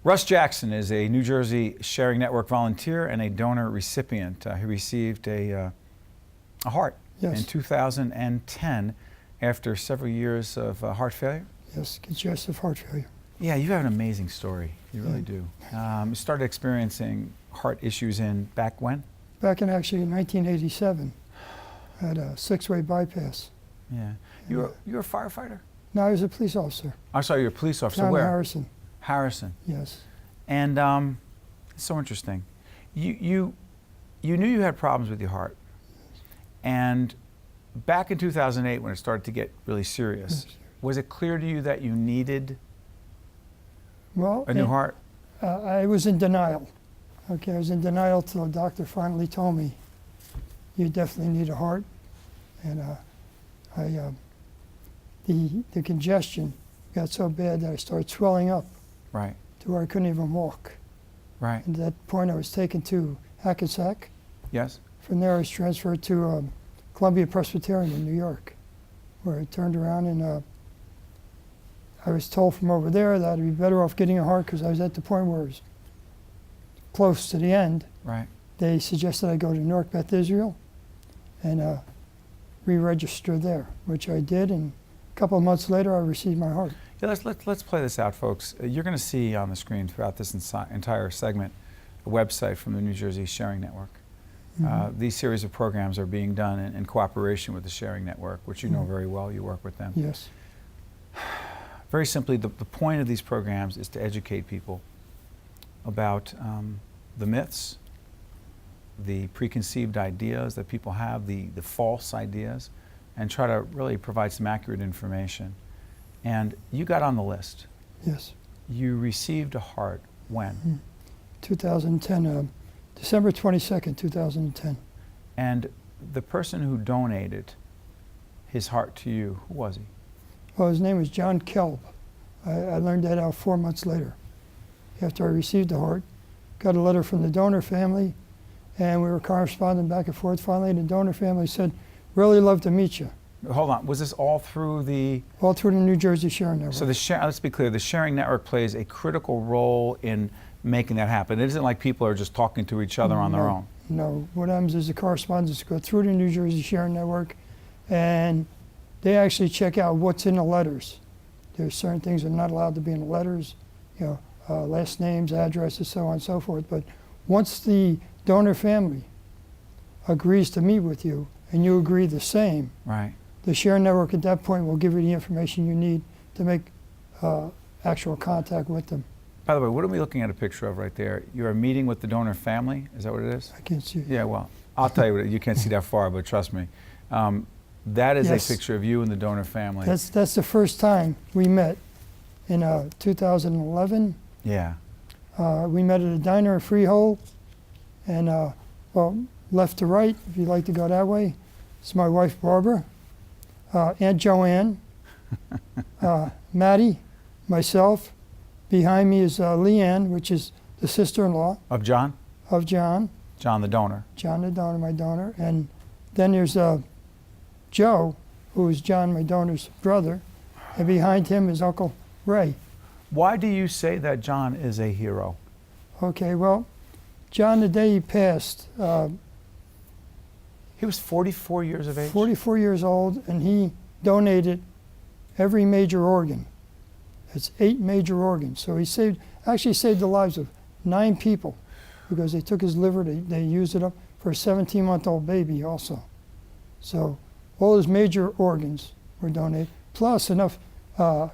Russ Jackson is a New Jersey Sharing Network volunteer and a donor recipient. He received a heart in 2010 after several years of heart failure. Yes, congestive heart failure. Yeah, you have an amazing story. You really do. You started experiencing heart issues back when? Back in actually in 1987. I had a 6-way bypass. Yeah. You're a firefighter? No, I was a police officer. I'm sorry, you're a police officer. Down in Where? Harrison. Harrison. Yes. And it's so interesting. You knew you had problems with your heart. And back in 2008, when it started to get really serious, was it clear to you that you needed a new heart? I was in denial. Okay, I was in denial till the doctor finally told me, you definitely need a heart. And the congestion got so bad that I started swelling up. Right. To where I couldn't even walk. Right. And at that point I was taken to Hackensack. Yes. From there I was transferred to Columbia Presbyterian in New York, where I turned around and I was told from over there that I'd be better off getting a heart because I was at the point where I was close to the end. Right. They suggested I go to Newark, Beth Israel and re-register there, which I did, and a couple of months later I received my heart. Yeah, let's play this out, folks. You're going to see on the screen throughout this entire segment a website from the New Jersey Sharing Network. These series of programs are being done in cooperation with the Sharing Network, which you know very well. You work with them. Yes. Very simply, the point of these programs is to educate people about the myths, the preconceived ideas that people have, the false ideas, and try to really provide some accurate information. And you got on the list. Yes. You received a heart when? 2010, December 22nd, 2010. And the person who donated his heart to you, who was he? Well, his name was John Kelb. I learned that out 4 months later. After I received the heart, got a letter from the donor family, and we were corresponding back and forth. Finally, the donor family said, really love to meet you. Hold on, was this all through the... All through the New Jersey Sharing Network. So let's be clear, the Sharing Network plays a critical role in making that happen. It isn't like people are just talking to each other on their own. No, what happens is the correspondence go through the New Jersey Sharing Network, and they actually check out what's in the letters. There's certain things that are not allowed to be in the letters, you know, last names, addresses, so on and so forth. But once the donor family agrees to meet with you, and you agree the same, right, the Sharing Network at that point will give you the information you need to make actual contact with them. By the way, what are we looking at a picture of right there? You're a meeting with the donor family? Is that what it is? I can't see it. Yeah, well, I'll tell you what, you can't see that far, but trust me. That is a picture of you and the donor family. That's the first time we met in 2011. Yeah. We met at a diner in Freehold, and well, left to right, if you'd like to go that way. It's my wife, Barbara, Aunt Joanne, Maddie, myself. Behind me is Leanne, which is the sister-in-law. Of John? Of John. John the donor. John the donor, my donor. And then there's Joe, who is John, my donor's brother. And behind him is Uncle Ray. Why do you say that John is a hero? Okay, well, John, the day he passed, he was 44 years of age? 44 years old, and he donated every major organ. It's 8 major organs. So he actually saved the lives of 9 people because they took his liver, they used it up for a 17-month-old baby also. So all his major organs were donated, plus enough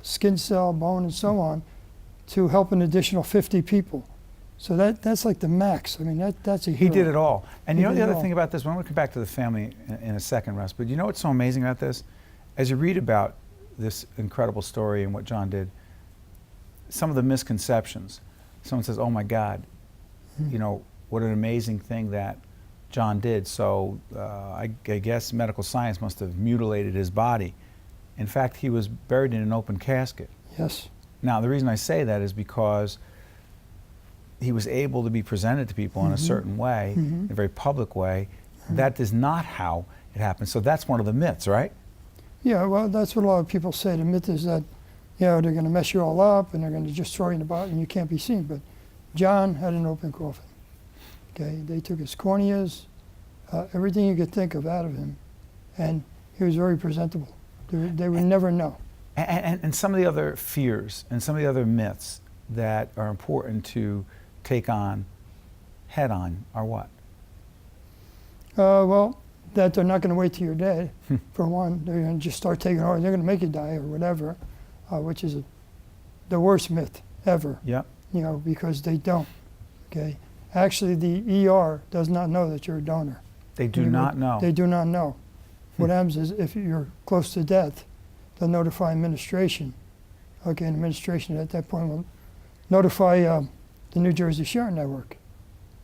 skin cell, bone, and so on to help an additional 50 people. So that's like the max. I mean, that's a hero. He did it all. And you know the other thing about this, we're going to come back to the family in a second, Russ, but you know what's so amazing about this? As you read about this incredible story and what John did, some of the misconceptions. Someone says, oh my God, you know, what an amazing thing that John did. So I guess medical science must have mutilated his body. In fact, he was buried in an open casket. Yes. Now, the reason I say that is because he was able to be presented to people in a certain way, in a very public way. That is not how it happened. So that's one of the myths, right? Yeah, well, that's what a lot of people say. The myth is that, you know, they're going to mess you all up and they're going to just throw you in the bottom and you can't be seen. But John had an open coffin. Okay, they took his corneas, everything you could think of out of him, and he was very presentable. They would never know. And some of the other fears and some of the other myths that are important to take on head on are what? Well, that they're not going to wait till you're dead, for one. They're going to just start taking over. They're going to make you die or whatever, which is the worst myth ever. Yep. You know, because they don't. Okay. Actually, the ER does not know that you're a donor. They do not know. They do not know. What happens is if you're close to death, they'll notify administration. Okay, and administration at that point will notify the New Jersey Sharing Network,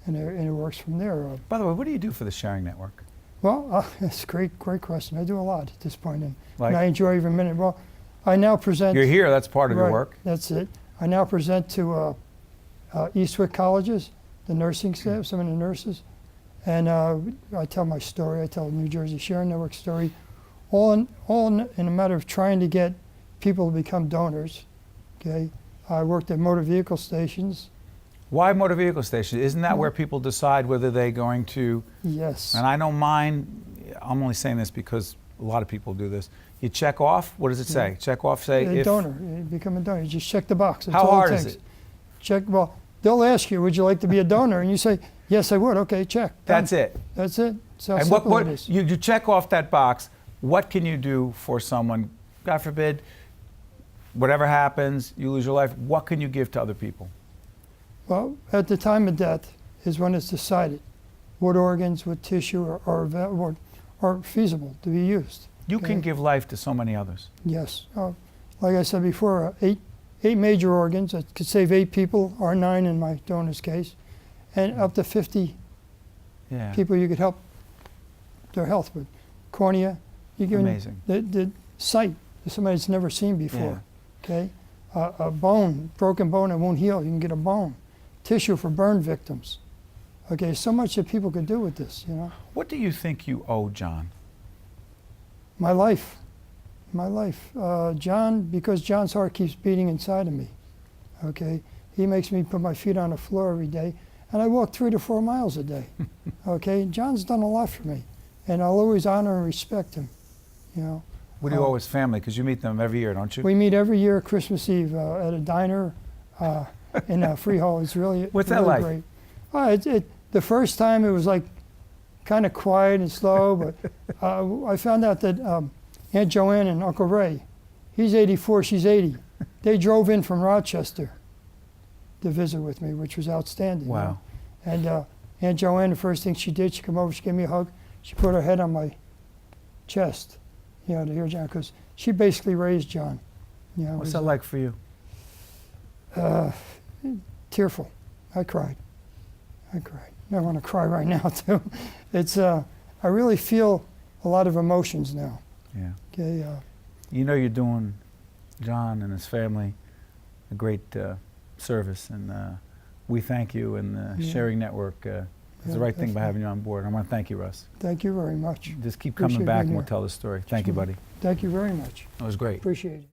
and it works from there. By the way, what do you do for the Sharing Network? Well, that's a great question. I do a lot at this point, and Like? I enjoy every minute. Well, I now present. You're here, that's part of your Right, work. That's it. I now present to Eastwick colleges, the nursing staff, some of the nurses, and I tell my story. I tell the New Jersey Sharing Network story, all in a matter of trying to get people to become donors. Okay, I worked at motor vehicle stations. Why motor vehicle station? Isn't that where people decide whether they're going to? Yes. And I don't mind. I'm only saying this because a lot of people do this. You check off. What does it say? Yeah. Check off. Say A if. donor. You become a donor. You just check the box. That's How all hard it is takes. it? Check. Well, they'll ask you, "Would you like to be a donor?" And you say, "Yes, I would." Okay, check. Done. That's it. That's it. That's how And simple it is. you check off that box. What can you do for someone? God forbid, whatever happens, you lose your life. What can you give to other people? Well, at the time of death is when it's decided what organs, what tissue are feasible to be used. You Okay. can give life to so many others. Yes. Like I said before, eight major organs that could save 8 people, or 9 in my donor's case, and up to 50 Yeah. people you could help their health with. Cornea, you give Amazing. the sight to somebody that's never seen before. Okay, a bone, broken bone that won't heal, you can get a bone. Tissue for burn victims. Okay, so much that people could do with this, you know. What do you think you owe John? My life. John, because John's heart keeps beating inside of me. Okay, he makes me put my feet on the floor every day, and I walk 3 to 4 miles a day. Okay, John's done a lot for me, and I'll always honor and respect him. You know. What do you owe his family? Because you meet them every year, don't you? We meet every year Christmas Eve at a diner in Freehold. It's really What's really that like? Great. The first time it was like kind of quiet and slow, but I found out that Aunt Joanne and Uncle Ray, he's 84, she's 80. They drove in from Rochester to visit with me, which was outstanding. Wow. You know? And Aunt Joanne, the first thing she did, she came over, she gave me a hug, she put her head on my chest, you know, to hear John, because she basically raised John. You know, What's that like for you? Tearful. I cried. I want to cry right now too. It's I really feel a lot of emotions now. Yeah. Okay. You know you're doing John and his family a great service, and we thank you, and the Yeah. Sharing Network is the right thing by having you on board. I want to thank you, Russ. Thank you very much. Just keep Appreciate coming back being and we'll here. tell the story. Thank you, buddy. Thank you very much. That was great. Appreciate it.